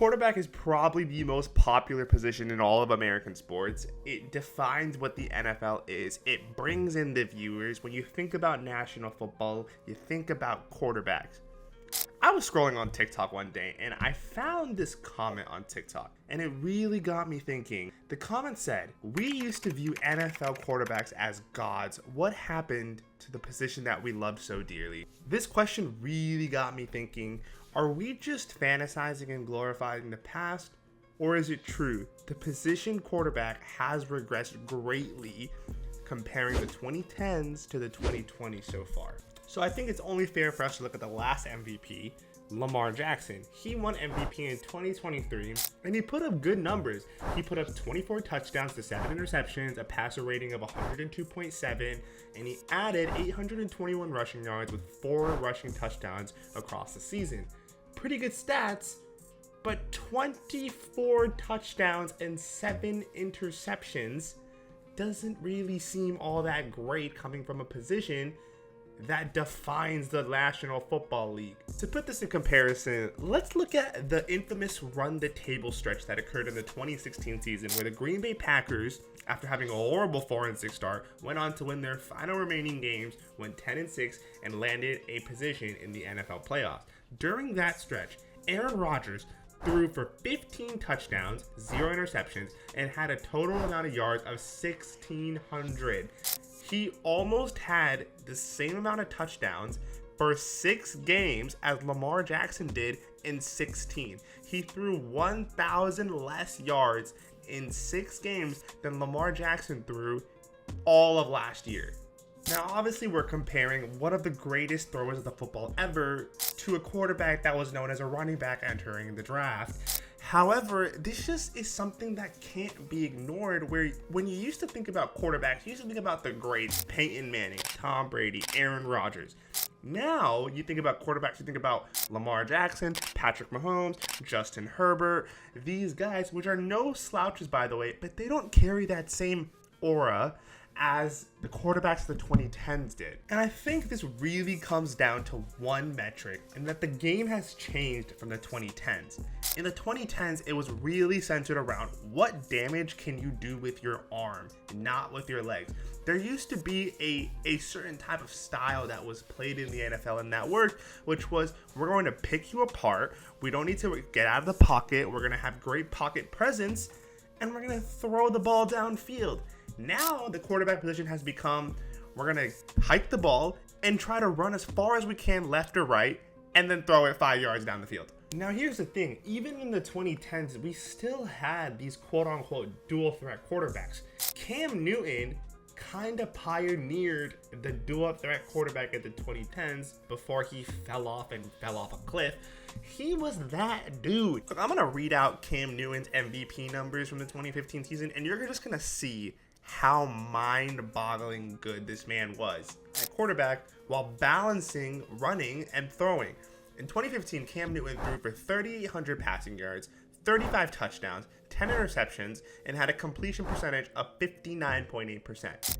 quarterback is probably the most popular position in all of American sports. It defines what the NFL is. It brings in the viewers. When you think about national football, you think about quarterbacks. I was scrolling on TikTok one day and I found this comment on TikTok and it really got me thinking. The comment said, "We used to view NFL quarterbacks as gods. What happened to the position that we love so dearly?" This question really got me thinking. Are we just fantasizing and glorifying the past? Or is it true? The position quarterback has regressed greatly comparing the 2010s to the 2020s so far. So I think it's only fair for us to look at the last MVP, Lamar Jackson. He won MVP in 2023 and he put up good numbers. He put up 24 touchdowns to 7 interceptions, a passer rating of 102.7, and he added 821 rushing yards with 4 rushing touchdowns across the season. Pretty good stats, but 24 touchdowns and 7 interceptions doesn't really seem all that great coming from a position that defines the National Football League. To put this in comparison, let's look at the infamous run the table stretch that occurred in the 2016 season where the Green Bay Packers, after having a horrible 4-6 start, went on to win their final remaining games, went 10-6, and landed a position in the NFL playoffs. During that stretch, Aaron Rodgers threw for 15 touchdowns, 0 interceptions, and had a total amount of yards of 1,600. He almost had the same amount of touchdowns for 6 games as Lamar Jackson did in 16. He threw 1,000 less yards in 6 games than Lamar Jackson threw all of last year. Now, obviously, we're comparing one of the greatest throwers of the football ever to a quarterback that was known as a running back entering the draft. However, this just is something that can't be ignored, where when you used to think about quarterbacks, you used to think about the greats, Peyton Manning, Tom Brady, Aaron Rodgers. Now, you think about quarterbacks, you think about Lamar Jackson, Patrick Mahomes, Justin Herbert, these guys, which are no slouches, by the way, but they don't carry that same aura as the quarterbacks of the 2010s did. And I think this really comes down to one metric, and that the game has changed from the 2010s. In the 2010s, it was really centered around what damage can you do with your arm, not with your legs. There used to be a certain type of style that was played in the NFL and that worked, which was, we're going to pick you apart, we don't need to get out of the pocket, we're going to have great pocket presence, and we're going to throw the ball downfield. Now the quarterback position has become, we're going to hike the ball and try to run as far as we can left or right and then throw it 5 yards down the field. Now here's the thing, even in the 2010s, we still had these quote-unquote dual threat quarterbacks. Cam Newton kind of pioneered the dual threat quarterback at the 2010s before he fell off a cliff. He was that dude. Look, I'm going to read out Cam Newton's MVP numbers from the 2015 season, and you're just going to see how mind-boggling good this man was at quarterback while balancing running and throwing. In 2015, Cam Newton threw for 3,800 passing yards, 35 touchdowns, 10 interceptions, and had a completion percentage of 59.8%.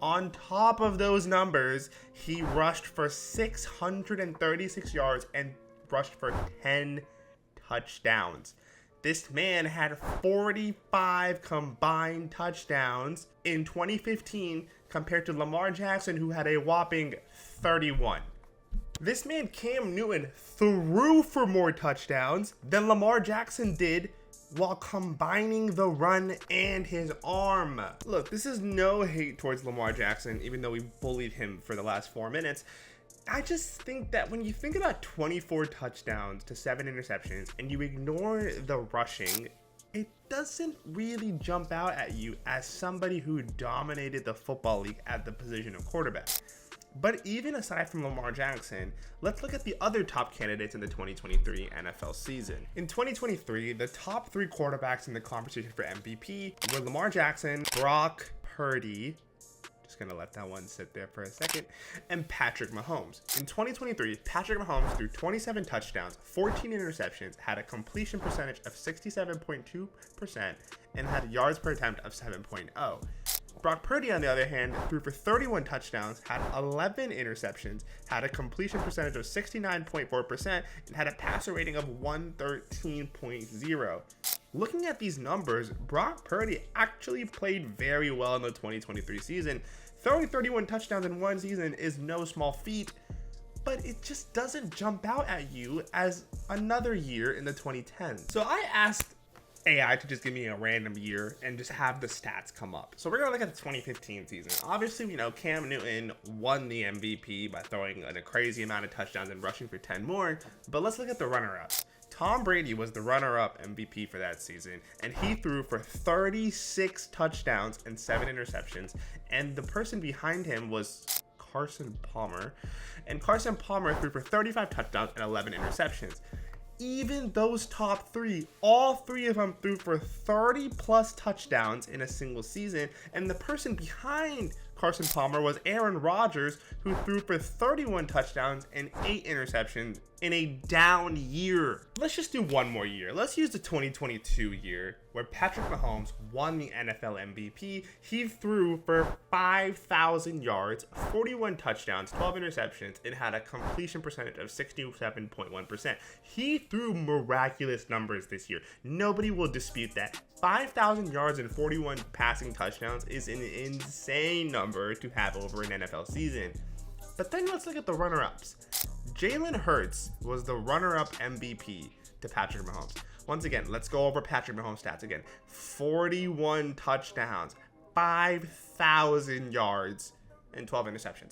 On top of those numbers, he rushed for 636 yards and rushed for 10 touchdowns. This man had 45 combined touchdowns in 2015 compared to Lamar Jackson, who had a whopping 31. This man, Cam Newton, threw for more touchdowns than Lamar Jackson did while combining the run and his arm. Look, this is no hate towards Lamar Jackson, even though we bullied him for the last 4 minutes. I just think that when you think about 24 touchdowns to 7 interceptions and you ignore the rushing, it doesn't really jump out at you as somebody who dominated the football league at the position of quarterback. But even aside from Lamar Jackson, let's look at the other top candidates in the 2023 NFL season. In 2023, the top 3 quarterbacks in the competition for MVP were Lamar Jackson, Brock Purdy, just gonna let that one sit there for a second, and Patrick Mahomes. In 2023, Patrick Mahomes threw 27 touchdowns, 14 interceptions, had a completion percentage of 67.2%, and had yards per attempt of 7.0. Brock Purdy, on the other hand, threw for 31 touchdowns, had 11 interceptions, had a completion percentage of 69.4%, and had a passer rating of 113.0. Looking at these numbers, Brock Purdy actually played very well in the 2023 season. Throwing 31 touchdowns in one season is no small feat, but it just doesn't jump out at you as another year in the 2010s. So I asked AI to just give me a random year and just have the stats come up. So we're gonna look at the 2015 season. Obviously, we know Cam Newton won the MVP by throwing a crazy amount of touchdowns and rushing for 10 more, but let's look at the runner-ups. Tom Brady was the runner-up MVP for that season, and he threw for 36 touchdowns and 7 interceptions, and the person behind him was Carson Palmer, and Carson Palmer threw for 35 touchdowns and 11 interceptions. Even those top three, all three of them threw for 30 plus touchdowns in a single season, and the person behind Carson Palmer was Aaron Rodgers, who threw for 31 touchdowns and 8 interceptions in a down year. Let's just do one more year. Let's use the 2022 year where Patrick Mahomes won the NFL MVP. He threw for 5,000 yards, 41 touchdowns, 12 interceptions, and had a completion percentage of 67.1%. He threw miraculous numbers this year. Nobody will dispute that. 5,000 yards and 41 passing touchdowns is an insane number to have over an NFL season. But then let's look at the runner-ups. Jalen Hurts was the runner-up MVP to Patrick Mahomes. Once again, let's go over Patrick Mahomes' stats again. 41 touchdowns, 5,000 yards, and 12 interceptions.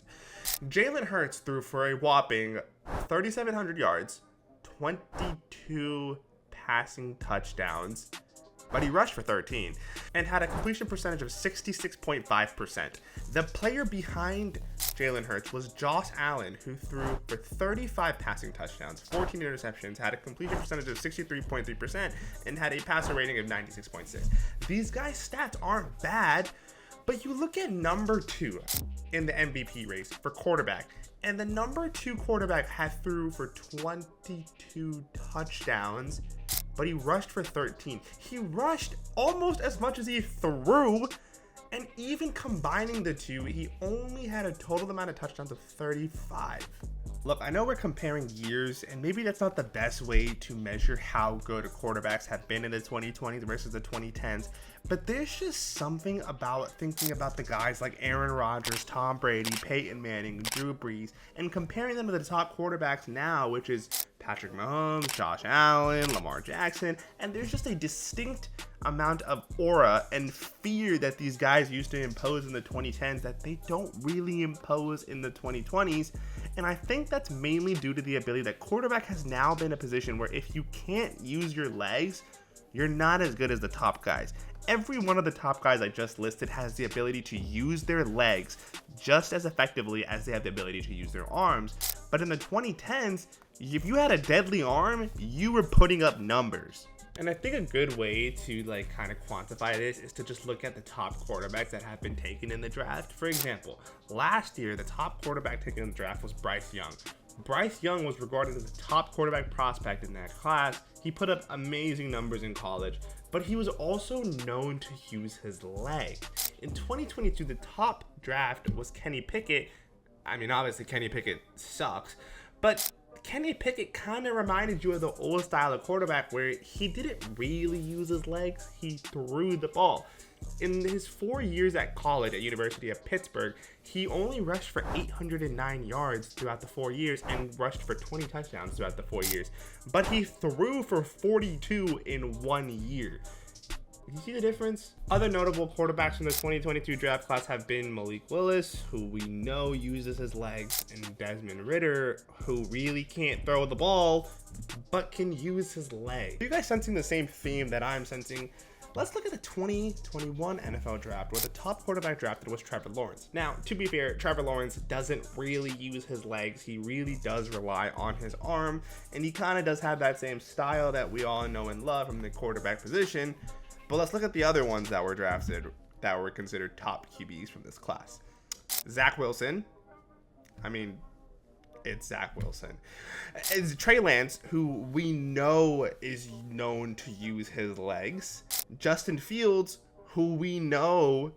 Jalen Hurts threw for a whopping 3,700 yards, 22 passing touchdowns, but he rushed for 13 and had a completion percentage of 66.5%. The player behind Jalen Hurts was Josh Allen, who threw for 35 passing touchdowns, 14 interceptions, had a completion percentage of 63.3%, and had a passer rating of 96.6. These guys' stats aren't bad, but you look at number 2 in the MVP race for quarterback, and the number 2 quarterback had threw for 22 touchdowns, but he rushed for 13. He rushed almost as much as he threw, and even combining the two, he only had a total amount of touchdowns of 35. Look, I know we're comparing years, and maybe that's not the best way to measure how good quarterbacks have been in the 2020s versus the 2010s, but there's just something about thinking about the guys like Aaron Rodgers, Tom Brady, Peyton Manning, Drew Brees, and comparing them to the top quarterbacks now, which is Patrick Mahomes, Josh Allen, Lamar Jackson, and there's just a distinct amount of aura and fear that these guys used to impose in the 2010s that they don't really impose in the 2020s. And I think that's mainly due to the ability that quarterback has now been a position where if you can't use your legs, you're not as good as the top guys. Every one of the top guys I just listed has the ability to use their legs just as effectively as they have the ability to use their arms. But in the 2010s, if you had a deadly arm, you were putting up numbers. And I think a good way to kind of quantify this is to just look at the top quarterbacks that have been taken in the draft. For example, last year, the top quarterback taken in the draft was Bryce Young. Bryce Young was regarded as the top quarterback prospect in that class. He put up amazing numbers in college, but he was also known to use his leg. In 2022, the top draft was Kenny Pickett. I mean, obviously Kenny Pickett sucks, but Kenny Pickett kind of reminded you of the old style of quarterback where he didn't really use his legs, he threw the ball. In his 4 years at college at University of Pittsburgh, he only rushed for 809 yards throughout the 4 years and rushed for 20 touchdowns throughout the 4 years. But he threw for 42 in 1 year. You see the difference? Other notable quarterbacks from the 2022 draft class have been Malik Willis, who we know uses his legs, and Desmond Ridder, who really can't throw the ball, but can use his legs. Are you guys sensing the same theme that I'm sensing? Let's look at the 2021 NFL draft, where the top quarterback drafted was Trevor Lawrence. Now, to be fair, Trevor Lawrence doesn't really use his legs. He really does rely on his arm, and he kind of does have that same style that we all know and love from the quarterback position. But let's look at the other ones that were drafted that were considered top QBs from this class. Zach Wilson. I mean, it's Zach Wilson. It's Trey Lance, who we know is known to use his legs. Justin Fields, who we know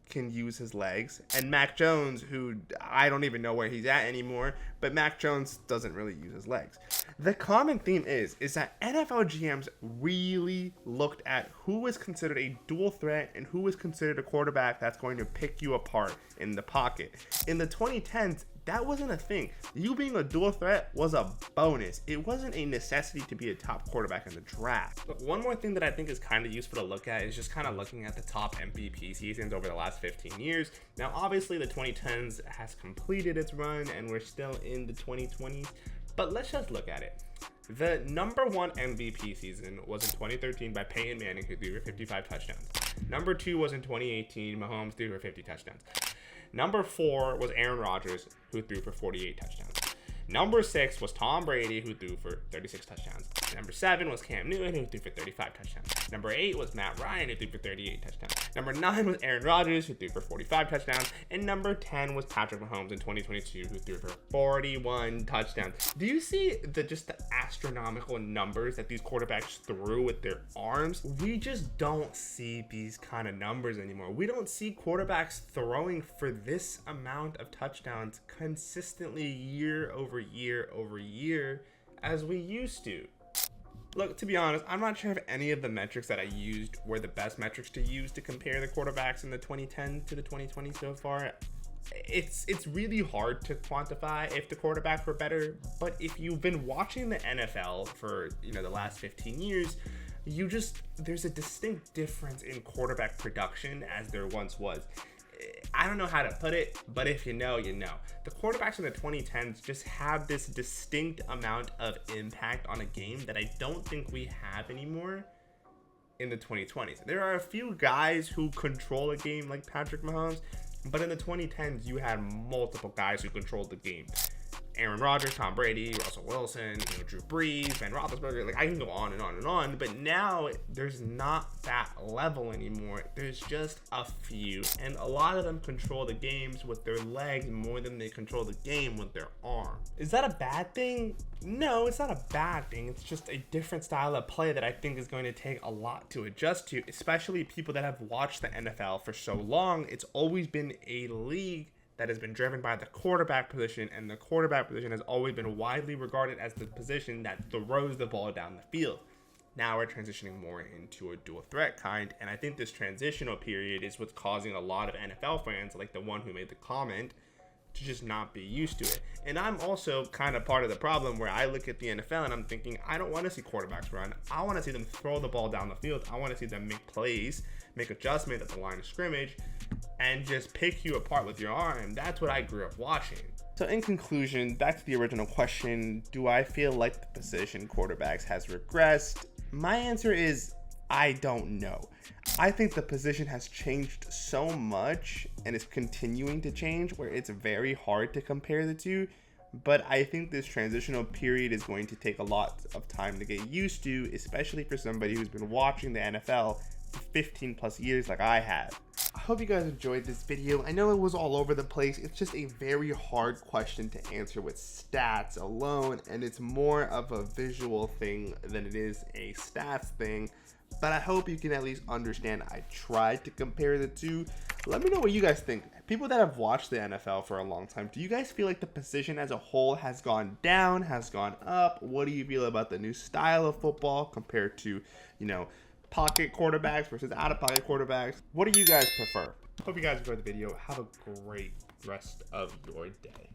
can use his legs, and Mac Jones, who I don't even know where he's at anymore, but Mac Jones doesn't really use his legs. The common theme is that NFL GMs really looked at who was considered a dual threat and who was considered a quarterback that's going to pick you apart in the pocket. In the 2010s, that wasn't a thing. You being a dual threat was a bonus. It wasn't a necessity to be a top quarterback in the draft. But one more thing that I think is kind of useful to look at is just kind of looking at the top MVP seasons over the last 15 years. Now, obviously, the 2010s has completed its run and we're still in the 2020s, but let's just look at it. The number one MVP season was in 2013 by Peyton Manning, who threw for 55 touchdowns. Number two was in 2018, Mahomes threw for 50 touchdowns. Number 4 was Aaron Rodgers, who threw for 48 touchdowns. Number 6 was Tom Brady, who threw for 36 touchdowns. Number 7 was Cam Newton, who threw for 35 touchdowns. Number 8 was Matt Ryan, who threw for 38 touchdowns. Number 9 was Aaron Rodgers, who threw for 45 touchdowns. And number 10 was Patrick Mahomes in 2022, who threw for 41 touchdowns. Do you see the astronomical numbers that these quarterbacks threw with their arms? We just don't see these kind of numbers anymore. We don't see quarterbacks throwing for this amount of touchdowns consistently year over year over year as we used to. Look, to be honest, I'm not sure if any of the metrics that I used were the best metrics to use to compare the quarterbacks in the 2010 to the 2020 so far. It's really hard to quantify if the quarterbacks were better, but if you've been watching the NFL for, the last 15 years, there's a distinct difference in quarterback production as there once was. I don't know how to put it, but if you know, you know. The quarterbacks in the 2010s just have this distinct amount of impact on a game that I don't think we have anymore in the 2020s. There are a few guys who control a game like Patrick Mahomes, but in the 2010s, you had multiple guys who controlled the game. Aaron Rodgers, Tom Brady, Russell Wilson, Drew Brees, Ben Roethlisberger. I can go on and on and on. But now there's not that level anymore. There's just a few, and a lot of them control the games with their legs more than they control the game with their arm. Is that a bad thing? No, it's not a bad thing. It's just a different style of play that I think is going to take a lot to adjust to, especially people that have watched the NFL for so long. It's always been a league that has been driven by the quarterback position, and the quarterback position has always been widely regarded as the position that throws the ball down the field. Now we're transitioning more into a dual threat kind, and I think this transitional period is what's causing a lot of NFL fans, like the one who made the comment, to just not be used to it. And I'm also kind of part of the problem where I look at the NFL and I'm thinking, I don't want to see quarterbacks run. I want to see them throw the ball down the field. I want to see them make plays, make adjustments at the line of scrimmage, and just pick you apart with your arm. That's what I grew up watching. So in conclusion, back to the original question, do I feel like the position quarterbacks has regressed? My answer is, I don't know. I think the position has changed so much and is continuing to change where it's very hard to compare the two. But I think this transitional period is going to take a lot of time to get used to, especially for somebody who's been watching the NFL for 15 plus years like I have. I hope you guys enjoyed this video. I know it was all over the place. It's just a very hard question to answer with stats alone, and it's more of a visual thing than it is a stats thing. But I hope you can at least understand I tried to compare the two. Let me know what you guys think. People that have watched the NFL for a long time, do you guys feel like the position as a whole has gone down, has gone up? What do you feel about the new style of football compared to, pocket quarterbacks versus out-of-pocket quarterbacks? What do you guys prefer? Hope you guys enjoyed the video. Have a great rest of your day.